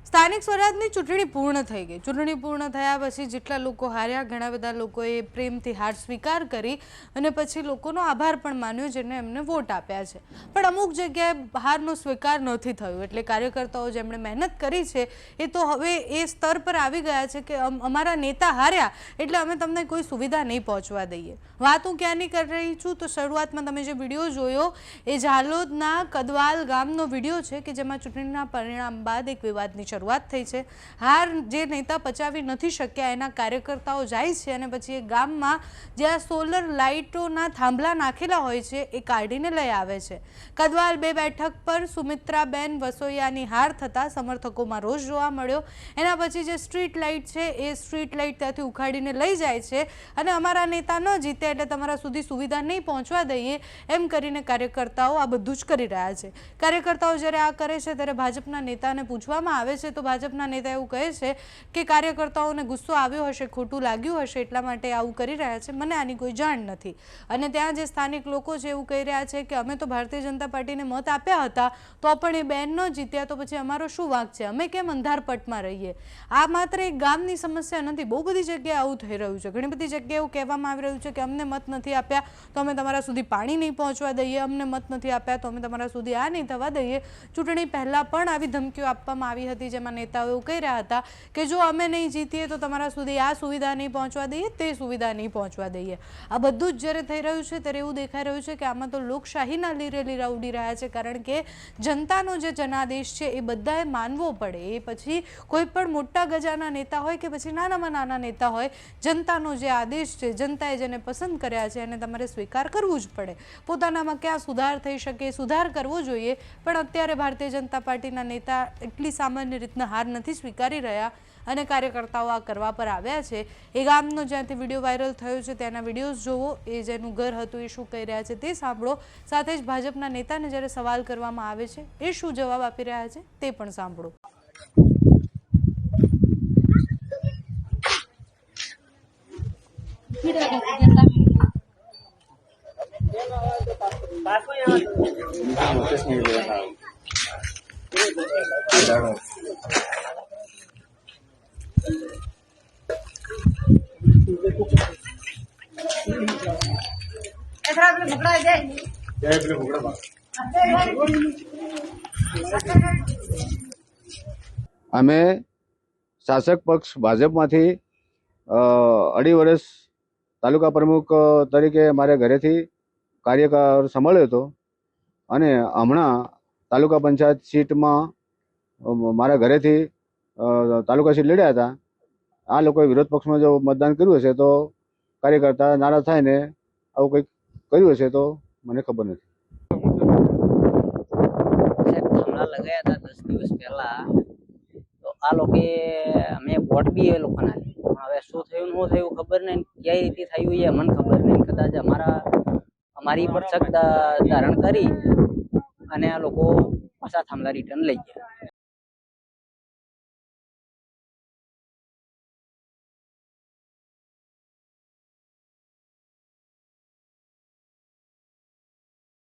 સ્થાનિક સ્વરાજની ચૂંટણી પૂર્ણ થઈ ગઈ। ચૂંટણી પૂર્ણ થયા પછી જેટલા લોકો હાર્યા, ઘણા બધા લોકોએ પ્રેમથી હાર સ્વીકાર કરી અને પછી લોકોનો આભાર પણ માન્યો જેને એમને વોટ આપ્યા છે। પણ અમુક જગ્યાએ હારનો સ્વીકાર નથી થયો, એટલે કાર્યકર્તાઓ જેમણે મહેનત કરી છે એ તો હવે એ સ્તર પર આવી ગયા છે કે અમારા નેતા હાર્યા એટલે અમે તમને કોઈ સુવિધા નહીં પહોંચવા દઈએ। વાત હું ક્યાંની કરી રહી છું તો શરૂઆતમાં તમે જે વિડીયો જોયો એ ઝાલોદના કદવાલ ગામનો વિડીયો છે કે જેમાં ચૂંટણીના પરિણામ બાદ એક વિવાદની શરૂઆત થઈ છે। હાર જે નેતા પચાવી નથી શક્યા એના કાર્યકર્તાઓ જાય છે અને પછી એ ગામમાં જ્યાં સોલર લાઇટોના થાંભલા નાખેલા હોય છે એ કાઢીને લઈ આવે છે। કદવાલ 2 બેઠક પર સુમિત્રાબેન વસોયાની હાર થતાં સમર્થકોમાં રોષ જોવા મળ્યો। એના પછી જે સ્ટ્રીટ લાઇટ છે એ સ્ટ્રીટ લાઇટ ત્યાંથી ઉખાડીને લઈ જાય છે અને અમારા નેતા ન જીતે એટલે તમારા સુધી સુવિધા નહીં પહોંચવા દઈએ એમ કરીને કાર્યકર્તાઓ આ બધું જ કરી રહ્યા છે। કાર્યકર્તાઓ જ્યારે આ કરે છે ત્યારે ભાજપના નેતાને પૂછવામાં આવે છે તો ભાજપના નેતા એવું કહે છે કે કાર્યકર્તાઓને ગુસ્સો આવ્યો હશે, ખોટું લાગ્યું હશે એટલા માટે આવું કરી રહ્યા છે, મને આની કોઈ જાણ નથી। અને ત્યાં જે સ્થાનિક લોકો છે એવું કહી રહ્યા છે કે અમે તો ભારતીય જનતા પાર્ટીને મત આપ્યા હતા તો પણ એ બેન ન જીત્યા તો પછી અમારો શું વાંક છે, અમે કેમ અંધારપટમાં રહીએ। આ માત્ર એક ગામની સમસ્યા નથી, બહુ બધી જગ્યાએ આવું થઈ રહ્યું છે। ઘણી બધી જગ્યાએ એવું કહેવામાં આવી રહ્યું છે કે અમને મત નથી આપ્યા તો અમે તમારા સુધી પાણી નહીં પહોંચવા દઈએ, અમને મત નથી આપ્યા તો અમે તમારા સુધી આ નહીં થવા દઈએ। ચૂંટણી પહેલાં પણ આવી ધમકીઓ આપવામાં આવી હતી જેમાં નેતાઓ એવું કહી રહ્યા હતા કે જો અમે નહીં જીતીએ તો તમારા સુધી આ સુવિધા નહીં પહોંચવા દઈએ, તે સુવિધા નહીં પહોંચવા દઈએ। આ બધું જ જ્યારે થઈ રહ્યું છે ત્યારે એવું દેખાઈ રહ્યું છે કે આમાં તો લોકશાહીના લીરે લીરા ઉડી રહ્યા છે, કારણ કે જનતાનો જે જનાદેશ છે એ બધાએ માનવો પડે। એ પછી કોઈ પણ મોટા ગજાના નેતા હોય કે પછી નાનામાં નાના નેતા હોય, જનતાનો જે આદેશ છે, જનતાએ જેને પસંદ કર્યા છે એને તમારે સ્વીકાર કરવું જ પડે। પોતાનામાં ક્યાં સુધાર થઈ શકે, સુધાર કરવો જોઈએ, પણ અત્યારે ભારતીય જનતા પાર્ટીના નેતા એટલી સામાન્ય રીતના હાર નથી સ્વીકારી રહ્યા અને કાર્યકર્તાઓ આ કરવા પર આવ્યા છે। એ ગામનો જ્યાંથી વિડીયો વાયરલ થયો છે ત્યાંના વિડીયોઝ જોવો, એ જેનું ઘર હતું એ શું કહી રહ્યા છે તે સાંભળો, સાથે જ ભાજપના નેતાને જ્યારે સવાલ કરવામાં આવે છે એ શું જવાબ આપી રહ્યા છે તે પણ સાંભળો। અમે શાસક પક્ષ ભાજપમાંથી 2.5 વર્ષ તાલુકા પ્રમુખ તરીકે મારે ઘરેથી કાર્યકાળ સંભાળ્યો હતો અને હમણાં તાલુકા પંચાયત સીટમાં મારા ઘરેથી તાલુકા સીટ લડ્યા હતા। આ લોકોએ વિરોધ પક્ષમાં જો મતદાન કર્યું હશે તો કાર્યકર્તા નારાજ થાય ને આવું કંઈક કર્યું હશે તો મને ખબર નથી। થાંભલા લગાયા હતા 10 દિવસ પહેલા તો આ લોકો મેં વોટ બી એ લોકોને આલી, હવે શું થયું ન થયું ખબર નહીં, કઈ રીતે થયું એ મને ખબર નહીં। કદાચ અમારી પર શક ધારણ કરી અને આ લોકો પાછા થાંભલા રિટર્ન લઈ ગયા।